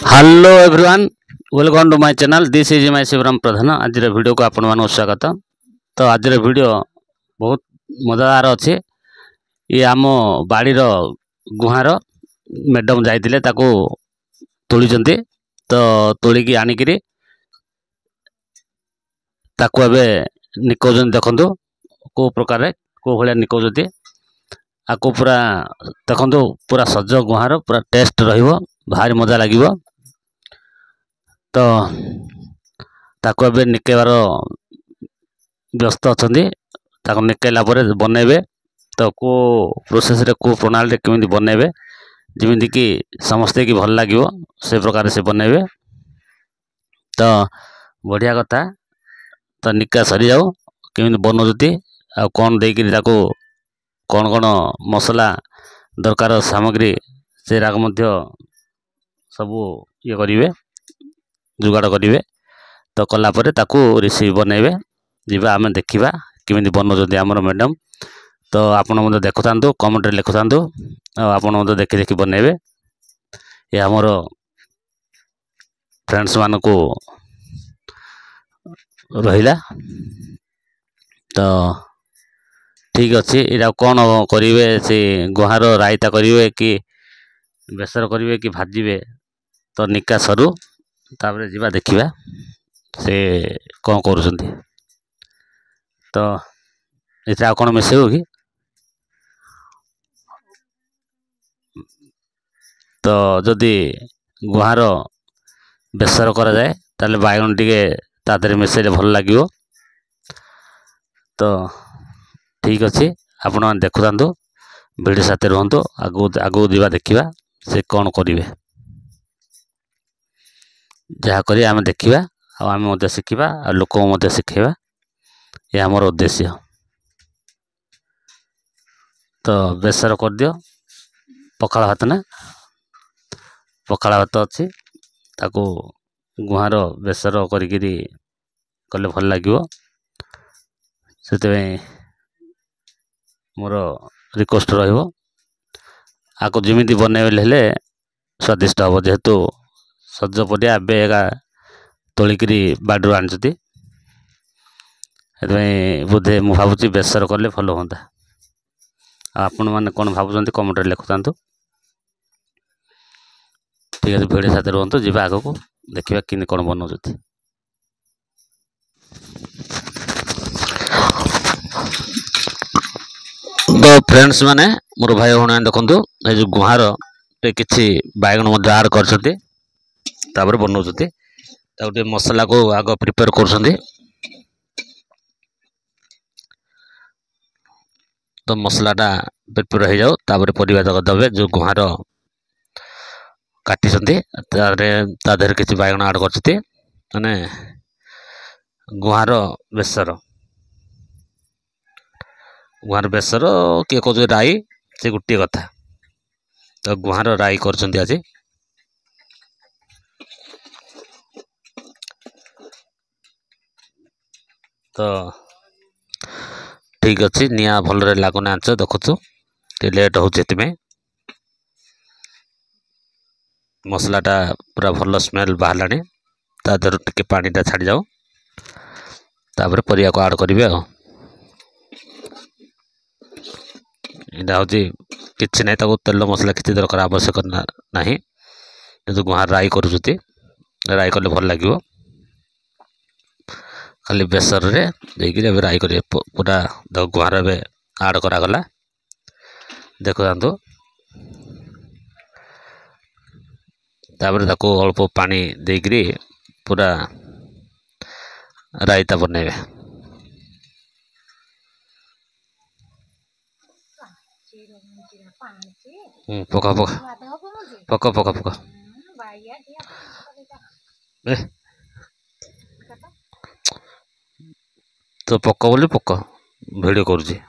Hello everyone, welcome to my channel. This is my Shivram Pradhan. आज वीडियो को आपण मान स्वागत। तो आज वीडियो बहुत मजेदार अच्छे। ये आम बाड़ी गुहार मैडम जाइए तोली तो तोलिकी आनिकी ताको एबे निकौन देखु को प्रकार को भाया निकौती आपको पूरा देखो पूरा सज गुहार पूरा टेस्ट रहिबो भारी मजा लगिबो। तो ताको एबे निकेबार व्यस्त अछंती ताको निकेला परे बनेबे। तो को प्रोसेस रे को प्रणाली केमिति बनेबे जेमिति कि समस्ते की भल लागिबो से प्रकार से बनेबे। तो बढ़िया कथा। तो निका सरी जाओ केमिति बनौती आ कौन देकी ताको कौन कौन मसला दरकार सामग्री से राग मध्य सबू ये करिवे जुगाड़ करिवे। तो कला परे ताकू रेसिपी बनेबे जीवा आमे देखिबा केमिति बनौजंती हमर मैडम। तो आपण मते देखुतांतु कमेंट रे लिखुतांतु आपण मते देखि देखि बनेबे। ये हमर फ्रेंड्स मान को रहिला। तो ठीक अच्छे। इरा कौन करिवे से गुहार रायता करिवे कि बेसर करिवे कि भाजीबे। तो निका सरू तापर जीवा देखिबा से कौन करूछंती। तो इता कौन मिसेबो कि तो जदि गुहार बेसर करा जाए ताले बायगण टिके तादरे मिसेले भल लागिवो। तो ठीक अच्छे। आपण मैंने देखुता भिडियो साथ रुहतु आगू आगू दिवा देखिबा से कौन करिवे जहाँ करी आमे देखिबा आमे मते शिखिबा आ लोक मते शिखेबा। ये हमर उद्देश्य। तो बेसर कर दियो पखाला भात ना पखाला भात अच्छी ताको गुहार बेसर करिकिरी कले भल लागिवो। सेते मोर रिक्वेस्ट रहिबो आको जिमिति बनेबे हेले स्वादिष्ट हम जेहेतु सज परिया एका तोलिकी बाड़ू आनी बोधे मु भावुची बेसर कले भल होता। आपण मैंने कौन भावुं कमेंट लिखुतांतु। ठीक है भिडियो साथ रुहतु जीवा आग को देखा कि कौन बनाऊँ। तो फ्रेंड्स माने मोर भाई भौणी देखु ये जो गुहार किसी बैगन आड कर बनाते मसला को आग प्रिपेयर कर। तो मसलाटा प्रिपेयर हो जाओ तापर परिवा तक देवे जो गुहार काटी तादेह किसी बैगन आड कर माने गुहार बेसर किए कह राई से गोटे कथा। तो गुहार राई कर आज तो ठीक अच्छे। निआ भल लगुना आंच देखु लेट हो मसलाटा पूरा भल स्मेल बाहर तादर टिके पानीटा छाड़ जाओ तापर परिया को आड करेंगे। यहाँ हूँ कि ना तेल मसला किसी दरकार आवश्यक ना जो गुहार राई करुँच राई कले भल लगे खाली बेसर रे देकी राई कर पूरा गुहार ए आड करागला देखु। तापर ताको अल्प पानी देकरी पूरा रायता बनेबे। पका पका पका पका पका तो पक बोली पक भिडियो करुँची।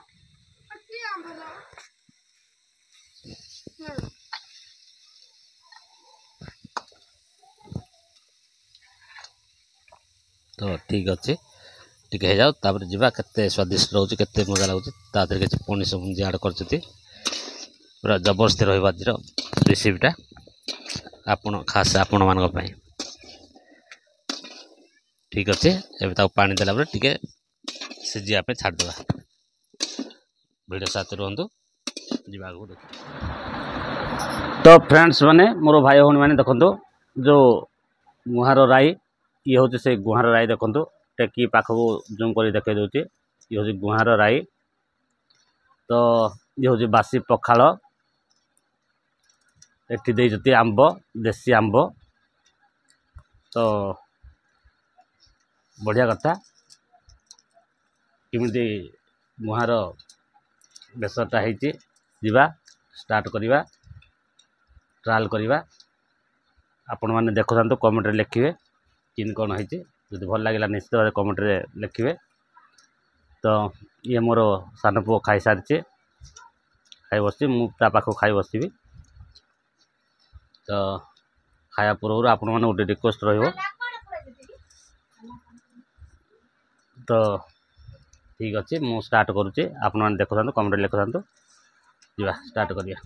तो ठीक अच्छे टिके जाओ तापर जीवा केते स्वादिष्ट रोचे केते मजा लगुच तादर किसी पुणी सब आड कर पूरा जबरदस्ती रहा रेसिपीटा। ଆପଣ ଖାସ୍ ଆପଣ ମାନଙ୍କ ପାଇଁ। ଠିକ୍ ଅଛି, ଏବେ ତାକୁ ପାଣି ଦେଲା ପରେ ଟିକେ ସିଝିବା ପାଇଁ ଛାଡ଼ିଦେବା। ଭିଡ଼ିଓ ସାଥେ ରୁହନ୍ତୁ, ଯିବା ଆଗକୁ ଦେଖ। ତ ଫ୍ରେଣ୍ଡସ୍ ମାନେ, ମୋର ଭାଇ ଭଉଣୀ ମାନେ ଦେଖନ୍ତୁ, ଯେଉଁ ଗୁହାଁର ରାଇ, ଇଏ ହେଉଛି ସେ ଗୁହାଁର ରାଇ। ଦେଖନ୍ତୁ ଟେକି ପାଖକୁ ଜୁମ୍ କରି ଦେଖାଇ ଦେଉଛି। ଇଏ ହେଉଛି ଗୁହାଁର ରାଇ। ତ ଇଏ ହେଉଛି ବାସି ପଖାଳ। ଏଠି ଦେଇଛନ୍ତି ଆମ୍ବ, ଦେଶୀ ଆମ୍ବ। ତ ବଢ଼ିଆ କଥା। କେମିତି ଗୁହାଁର ବେସରଟା ହେଇଛି, ଯିବା ଷ୍ଟାର୍ଟ କରିବା, ଟ୍ରାଏଲ୍ କରିବା। ଆପଣମାନେ ଦେଖୁଥାନ୍ତୁ, କମେଣ୍ଟରେ ଲେଖିବେ କେମିତି କ'ଣ ହେଇଛି। ଯଦି ଭଲ ଲାଗିଲା ନିଶ୍ଚିତ ଭାବରେ କମେଣ୍ଟରେ ଲେଖିବେ। ତ ଇଏ ମୋର ସାନ ପୁଅ ଖାଇସାରିଛି, ଖାଇ ବସିଛି, ମୁଁ ତା ପାଖକୁ ଖାଇ ବସିବି। ତ ଖାଇବା ପୂର୍ବରୁ ଆପଣମାନେ ଗୋଟେ ରିକ୍ୱେଷ୍ଟ ରହିବ। ତ ଠିକ୍ ଅଛି, ମୁଁ ଷ୍ଟାର୍ଟ କରୁଛି। ଆପଣମାନେ ଦେଖୁଥାନ୍ତୁ, କମେଣ୍ଟରେ ଲେଖୁଥାନ୍ତୁ, ଯିବା ଷ୍ଟାର୍ଟ କରିବା।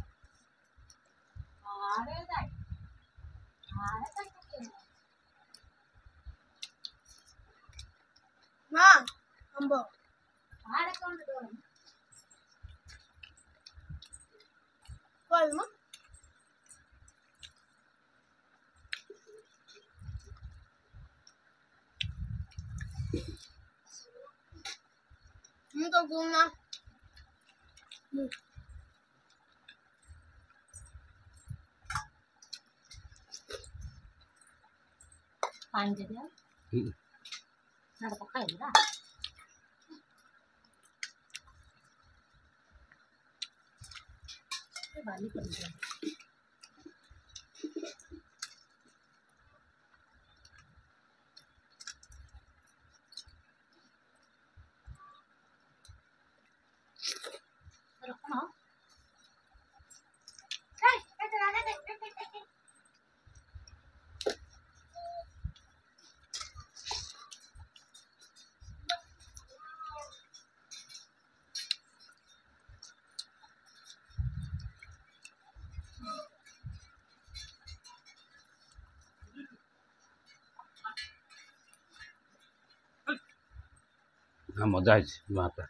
ମଜା ହେଇଛି ବାପରେ।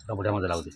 ବଢ଼ିଆ ମଜା ଲାଗୁଛି।